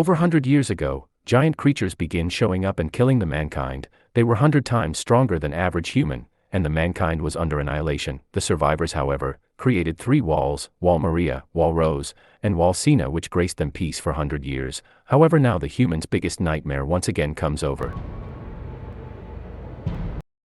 Over 100 years ago, giant creatures begin showing up and killing the mankind. They were 100 times stronger than average human, and the mankind was under annihilation. The survivors, however, created 3 walls, Wall Maria, Wall Rose, and Wall Sina, which graced them peace for 100 years. However, now the humans' biggest nightmare once again comes over.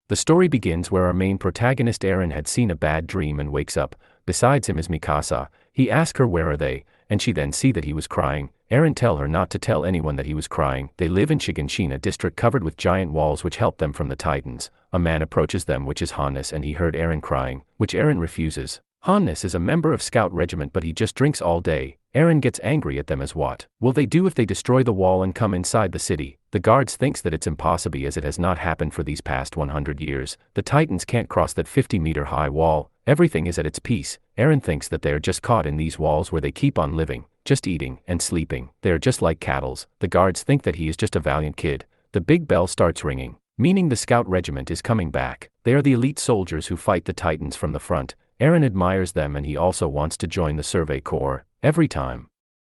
The story begins where our main protagonist Eren had seen a bad dream and wakes up. Besides him is Mikasa. He asks her where are they, and she then see that he was crying. Eren tell her not to tell anyone that he was crying. They live in Shiganshina district covered with giant walls which help them from the Titans. A man approaches them which is Hannes, and he heard Eren crying, which Eren refuses. Hannes is a member of Scout Regiment, but he just drinks all day. Eren gets angry at them as what will they do if they destroy the wall and come inside the city? The guards thinks that it's impossible as it has not happened for these past 100 years. The Titans can't cross that 50-meter high wall. Everything is at its peace. Eren thinks that they are just caught in these walls where they keep on living, just eating and sleeping. They are just like cattle. The guards think that he is just a valiant kid. The big bell starts ringing, meaning the Scout Regiment is coming back. They are the elite soldiers who fight the Titans from the front. Eren admires them and he also wants to join the Survey Corps. Every time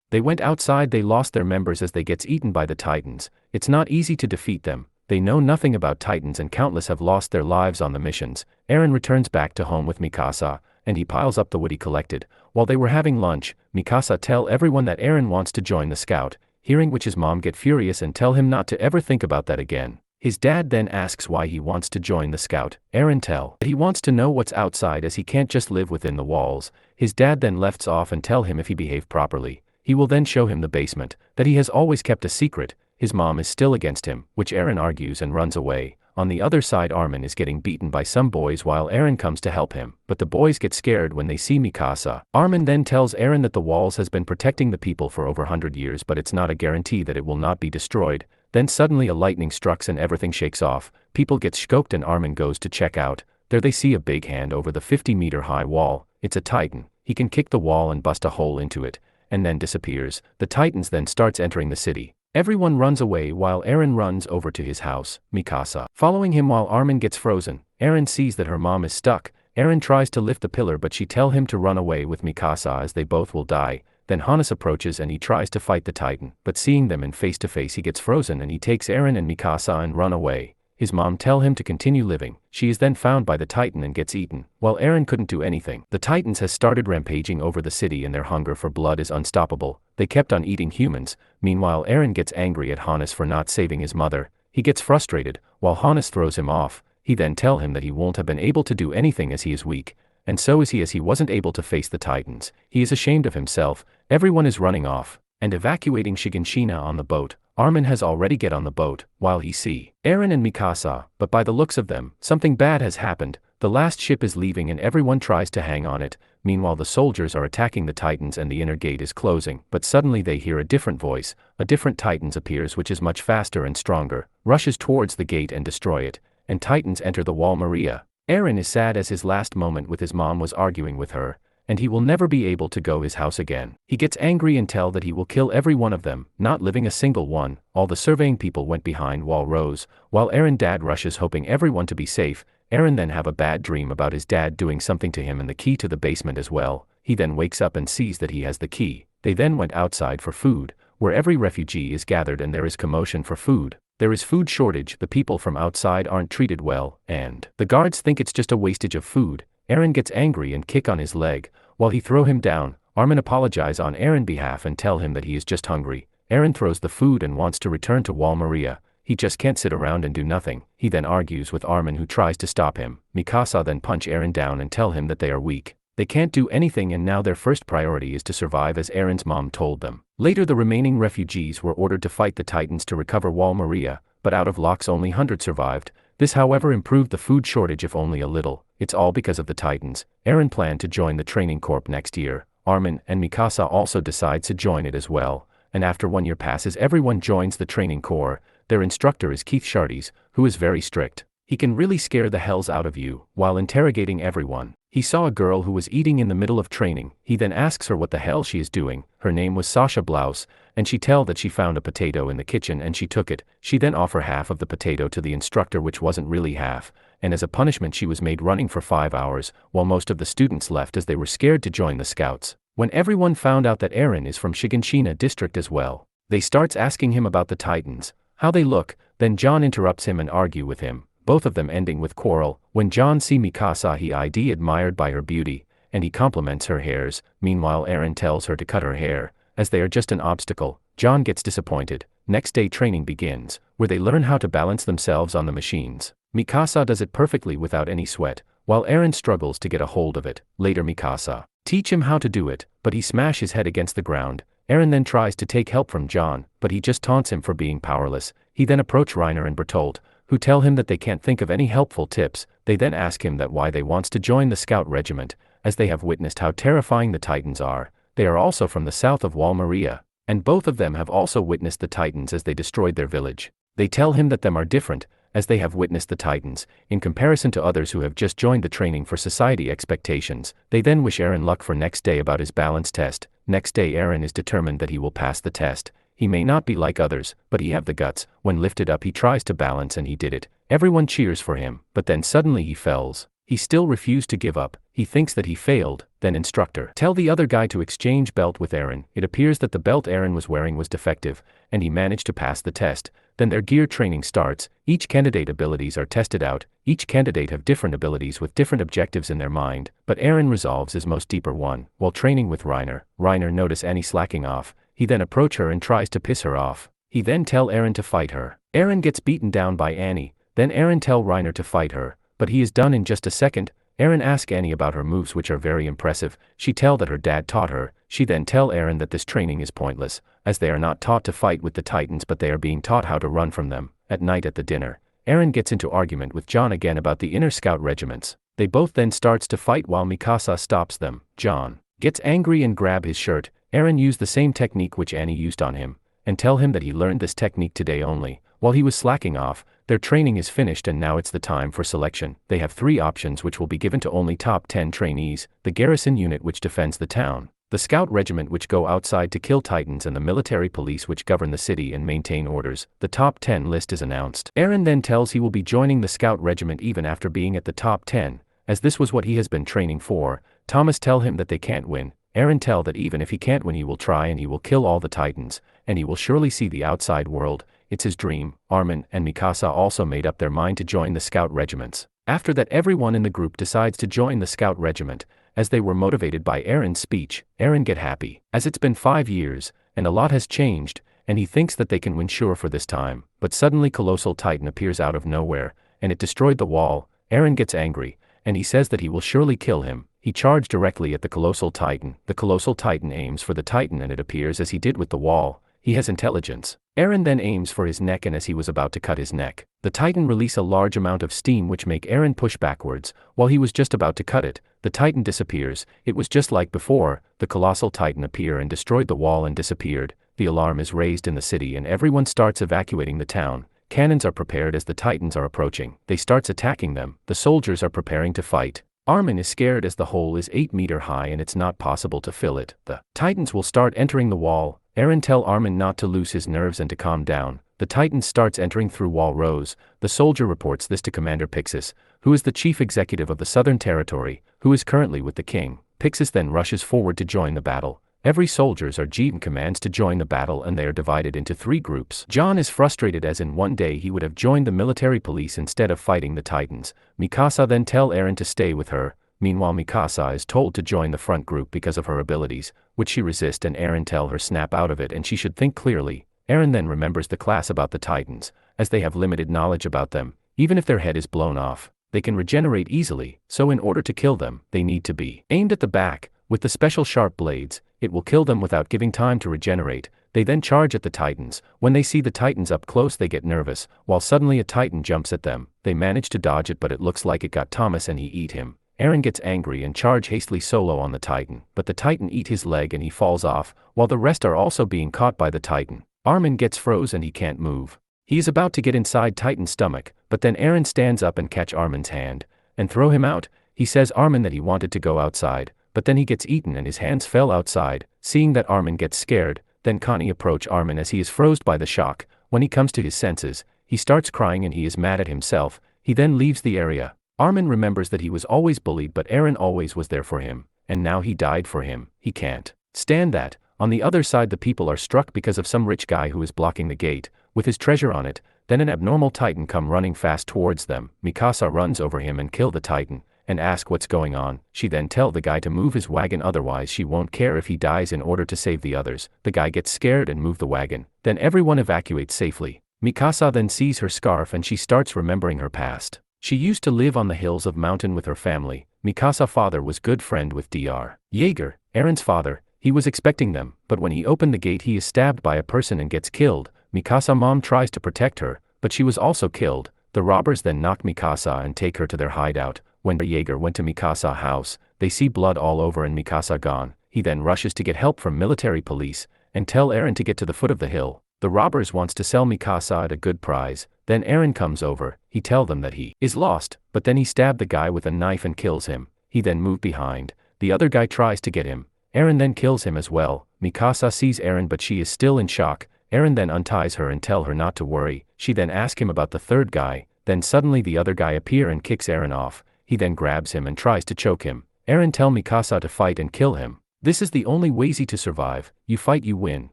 they went outside they lost their members as they gets eaten by the Titans. It's not easy to defeat them. They know nothing about Titans and countless have lost their lives on the missions. Eren returns back to home with Mikasa, and he piles up the wood he collected. While they were having lunch, Mikasa tell everyone that Eren wants to join the Scout, hearing which his mom get furious and tell him not to ever think about that again. His dad then asks why he wants to join the Scout. Eren tell that he wants to know what's outside as he can't just live within the walls. His dad then lets off and tell him if he behave properly, he will then show him the basement, that he has always kept a secret. His mom is still against him, which Eren argues and runs away. On the other side Armin is getting beaten by some boys while Eren comes to help him, but the boys get scared when they see Mikasa. Armin then tells Eren that the walls has been protecting the people for over 100 years, but it's not a guarantee that it will not be destroyed. Then suddenly a lightning strikes and everything shakes off. People get scoped and Armin goes to check out. There they see a big hand over the 50-meter high wall. It's a Titan. He can kick the wall and bust a hole into it, and then disappears. The Titans then starts entering the city. Everyone runs away while Eren runs over to his house, Mikasa following him while Armin gets frozen. Eren sees that her mom is stuck. Eren tries to lift the pillar but she tell him to run away with Mikasa as they both will die. Then Hannes approaches and he tries to fight the Titan, but seeing them in face to face he gets frozen and he takes Eren and Mikasa and run away. His mom tell him to continue living. She is then found by the Titan and gets eaten, while Eren couldn't do anything. The Titans has started rampaging over the city and their hunger for blood is unstoppable. They kept on eating humans. Meanwhile Eren gets angry at Hannes for not saving his mother. He gets frustrated, while Hannes throws him off. He then tell him that he won't have been able to do anything as he is weak. And so is he as he wasn't able to face the Titans. He is ashamed of himself. Everyone is running off and evacuating Shiganshina on the boat. Armin has already get on the boat, while he see Eren and Mikasa, but by the looks of them, something bad has happened. The last ship is leaving and everyone tries to hang on it. Meanwhile the soldiers are attacking the Titans and the inner gate is closing, but suddenly they hear a different voice. A different Titans appears which is much faster and stronger, rushes towards the gate and destroy it, and Titans enter the Wall Maria. Eren is sad as his last moment with his mom was arguing with her, and he will never be able to go his house again. He gets angry and tell that he will kill every one of them, not living a single one. All the surveying people went behind Wall Rose, while Eren dad rushes hoping everyone to be safe. Eren then have a bad dream about his dad doing something to him and the key to the basement as well. He then wakes up and sees that he has the key. They then went outside for food, where every refugee is gathered and there is commotion for food. There is food shortage, the people from outside aren't treated well, and the guards think it's just a wastage of food. Eren gets angry and kick on his leg, while he throw him down. Armin apologize on Eren's behalf and tell him that he is just hungry. Eren throws the food and wants to return to Wall Maria. He just can't sit around and do nothing. He then argues with Armin who tries to stop him. Mikasa then punch Eren down and tell him that they are weak. They can't do anything and now their first priority is to survive as Eren's mom told them. Later the remaining refugees were ordered to fight the Titans to recover Wall Maria, but out of locks only 100 survived. This however improved the food shortage if only a little. It's all because of the Titans. Eren planned to join the training corps next year. Armin and Mikasa also decides to join it as well, and after 1 year passes everyone joins the training corps. Their instructor is Keith Shardies, who is very strict. He can really scare the hells out of you while interrogating everyone. He saw a girl who was eating in the middle of training. He then asks her what the hell she is doing. Her name was Sasha Blouse, and she tell that she found a potato in the kitchen and she took it. She then offer half of the potato to the instructor which wasn't really half, and as a punishment she was made running for 5 hours, while most of the students left as they were scared to join the scouts. When everyone found out that Eren is from Shiganshina district as well, They starts asking him about the Titans, how they look, then John interrupts him and argue with him, both of them ending with quarrel. When John see Mikasa he admired by her beauty, and he compliments her hairs. Meanwhile Eren tells her to cut her hair, as they are just an obstacle. John gets disappointed. Next day training begins, where they learn how to balance themselves on the machines. Mikasa does it perfectly without any sweat, while Eren struggles to get a hold of it. Later Mikasa teach him how to do it, but he smash his head against the ground. Eren then tries to take help from John, but he just taunts him for being powerless. He then approach Reiner and Bertolt, who tell him that they can't think of any helpful tips. They then ask him that why they wants to join the scout regiment, as they have witnessed how terrifying the Titans are. They are also from the south of Wall Maria, and both of them have also witnessed the Titans as they destroyed their village. They tell him that them are different, as they have witnessed the Titans, in comparison to others who have just joined the training for society expectations. They then wish Eren luck for next day about his balance test. Next day Eren is determined that he will pass the test. He may not be like others, but he have the guts. When lifted up he tries to balance and he did it. Everyone cheers for him, but then suddenly he falls. He still refused to give up. He thinks that he failed. Then instructor tell the other guy to exchange belt with Eren. It appears that the belt Eren was wearing was defective, and he managed to pass the test. Then their gear training starts. Each candidate abilities are tested out. Each candidate have different abilities with different objectives in their mind, but Eren resolves his most deeper one. While training with Reiner notice Annie slacking off. He then approach her and tries to piss her off. He then tell Eren to fight her. Eren gets beaten down by Annie. Then Eren tell Reiner to fight her, but he is done in just a second. Eren ask Annie about her moves, which are very impressive. She tell that her dad taught her. She then tell Eren that this training is pointless, as they are not taught to fight with the Titans but they are being taught how to run from them. At night at the dinner, Eren gets into argument with John again about the inner scout regiments. They both then starts to fight while Mikasa stops them. John gets angry and grab his shirt. Eren used the same technique which Annie used on him, and tell him that he learned this technique today only. While he was slacking off, their training is finished and now it's the time for selection. They have 3 options which will be given to only top 10 trainees: the garrison unit which defends the town, the scout regiment which go outside to kill Titans, and the military police which govern the city and maintain orders. The top 10 list is announced. Eren then tells he will be joining the scout regiment even after being at the top 10, as this was what he has been training for. Thomas tell him that they can't win. Eren tell that even if he can't win he will try and he will kill all the Titans, and he will surely see the outside world. It's his dream. Armin and Mikasa also made up their mind to join the scout regiments. After that everyone in the group decides to join the scout regiment, as they were motivated by Eren's speech. Eren get happy, as it's been 5 years, and a lot has changed, and he thinks that they can win sure for this time. But suddenly Colossal Titan appears out of nowhere, and it destroyed the wall. Eren gets angry, and he says that he will surely kill him. He charged directly at the Colossal Titan. The Colossal Titan aims for the Titan and it appears as he did with the wall. He has intelligence. Eren then aims for his neck, and as he was about to cut his neck, the Titan release a large amount of steam which make Eren push backwards. While he was just about to cut it, the Titan disappears. It was just like before. The Colossal Titan appeared and destroyed the wall and disappeared. The alarm is raised in the city and everyone starts evacuating the town. Cannons are prepared as the Titans are approaching. They starts attacking them. The soldiers are preparing to fight. Armin is scared as the hole is 8 meters high and it's not possible to fill it. The Titans will start entering the wall. Eren tell Armin not to lose his nerves and to calm down. The Titan starts entering through wall rows. The soldier reports this to Commander Pixis, who is the chief executive of the Southern Territory, who is currently with the king. Pixis then rushes forward to join the battle. Every soldiers are given commands to join the battle and they are divided into 3 groups. John is frustrated as in one day he would have joined the military police instead of fighting the Titans. Mikasa then tell Eren to stay with her. Meanwhile Mikasa is told to join the front group because of her abilities, which she resists, and Eren tell her snap out of it and she should think clearly. Eren then remembers the class about the Titans, as they have limited knowledge about them. Even if their head is blown off, they can regenerate easily, so in order to kill them, they need to be aimed at the back. With the special sharp blades, it will kill them without giving time to regenerate. They then charge at the Titans. When they see the Titans up close they get nervous, while suddenly a Titan jumps at them. They manage to dodge it but it looks like it got Thomas and he eat him. Eren gets angry and charge hastily solo on the Titan, but the Titan eat his leg and he falls off, while the rest are also being caught by the Titan. Armin gets froze and he can't move. He is about to get inside Titan's stomach, but then Eren stands up and catch Armin's hand, and throw him out. He says Armin that he wanted to go outside, but then he gets eaten and his hands fell outside. Seeing that Armin gets scared, then Connie approach Armin as he is frozen by the shock. When he comes to his senses, he starts crying and he is mad at himself. He then leaves the area. Armin remembers that he was always bullied but Eren always was there for him, and now he died for him. He can't stand that. On the other side, the people are struck because of some rich guy who is blocking the gate, with his treasure on it. Then an abnormal titan come running fast towards them. Mikasa runs over him and kill the titan, and ask what's going on. She then tell the guy to move his wagon, otherwise she won't care if he dies, in order to save the others. The guy gets scared and move the wagon. Then everyone evacuates safely. Mikasa then sees her scarf and she starts remembering her past. She used to live on the hills of mountain with her family. Mikasa's father was good friend with Dr. Yeager, Eren's father. He was expecting them, but when he opened the gate he is stabbed by a person and gets killed. Mikasa's mom tries to protect her, but she was also killed. The robbers then knock Mikasa and take her to their hideout. When Yeager went to Mikasa's house, they see blood all over and Mikasa gone. He then rushes to get help from military police, and tell Eren to get to the foot of the hill. The robbers wants to sell Mikasa at a good price. Then Eren comes over, he tell them that he is lost, but then he stabbed the guy with a knife and kills him. He then moved behind. The other guy tries to get him. Eren then kills him as well. Mikasa sees Eren but she is still in shock. Eren then unties her and tell her not to worry. She then asks him about the third guy. Then suddenly the other guy appear and kicks Eren off. He then grabs him and tries to choke him. Eren tell Mikasa to fight and kill him. This is the only way to survive. You fight, you win.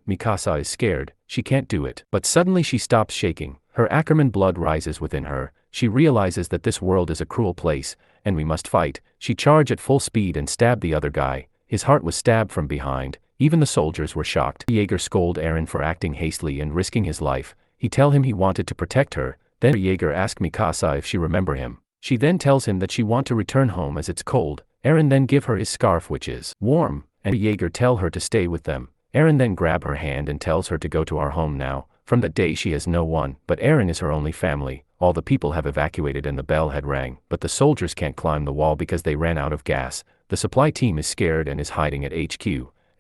Mikasa is scared. She can't do it. But suddenly she stops shaking. Her Ackerman blood rises within her. She realizes that this world is a cruel place, and we must fight. She charged at full speed and stabbed the other guy. His heart was stabbed from behind. Even the soldiers were shocked. Yeager scold Eren for acting hastily and risking his life. He tell him he wanted to protect her. Then Yeager asked Mikasa if she remember him. She then tells him that she want to return home as it's cold. Eren then give her his scarf which is warm, and Yeager tell her to stay with them. Eren then grab her hand and tells her to go to our home now. From that day she has no one, but Eren is her only family. All the people have evacuated and the bell had rang, but the soldiers can't climb the wall because they ran out of gas. The supply team is scared and is hiding at HQ,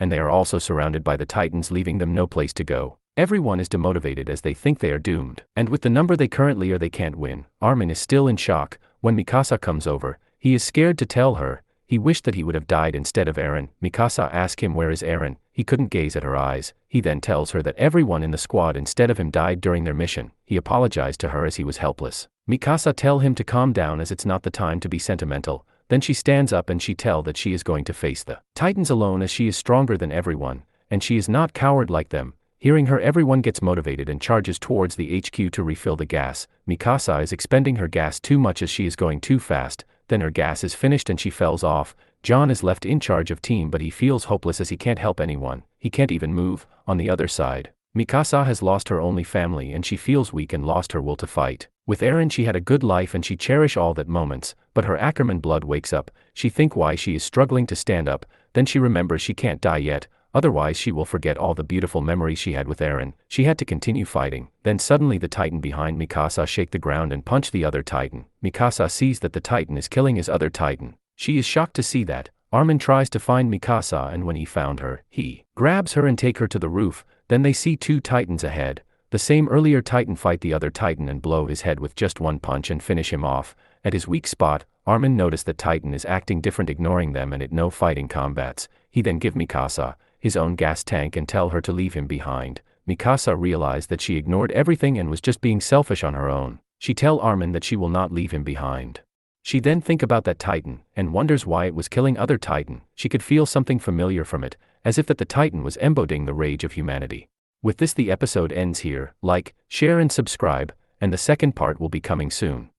and they are also surrounded by the Titans, leaving them no place to go. Everyone is demotivated as they think they are doomed, and with the number they currently are they can't win. Armin is still in shock. When Mikasa comes over, he is scared to tell her. He wished that he would have died instead of Eren. Mikasa asks him where is Eren. He couldn't gaze at her eyes. He then tells her that everyone in the squad instead of him died during their mission. He apologized to her as he was helpless. Mikasa tell him to calm down as it's not the time to be sentimental. Then she stands up and she tell that she is going to face the Titans alone as she is stronger than everyone, and she is not coward like them. Hearing her, everyone gets motivated and charges towards the HQ to refill the gas. Mikasa is expending her gas too much as she is going too fast. Then her gas is finished and she falls off. John is left in charge of team but he feels hopeless as he can't help anyone. He can't even move. On the other side, Mikasa has lost her only family and she feels weak and lost her will to fight. With Eren she had a good life and she cherish all that moments, but her Ackerman blood wakes up. She think why she is struggling to stand up. Then she remembers she can't die yet. Otherwise she will forget all the beautiful memories she had with Eren. She had to continue fighting. Then suddenly the Titan behind Mikasa shake the ground and punch the other Titan. Mikasa sees that the Titan is killing his other Titan. She is shocked to see that. Armin tries to find Mikasa and when he found her, he grabs her and take her to the roof. Then they see two Titans ahead. The same earlier Titan fight the other Titan and blow his head with just one punch and finish him off. At his weak spot, Armin noticed that Titan is acting different, ignoring them and at no fighting combats. He then give Mikasa his own gas tank and tell her to leave him behind. Mikasa realized that she ignored everything and was just being selfish on her own. She tell Armin that she will not leave him behind. She then think about that Titan, and wonders why it was killing other Titan. She could feel something familiar from it, as if that the Titan was embodying the rage of humanity. With this the episode ends here. Like, share and subscribe, and the second part will be coming soon.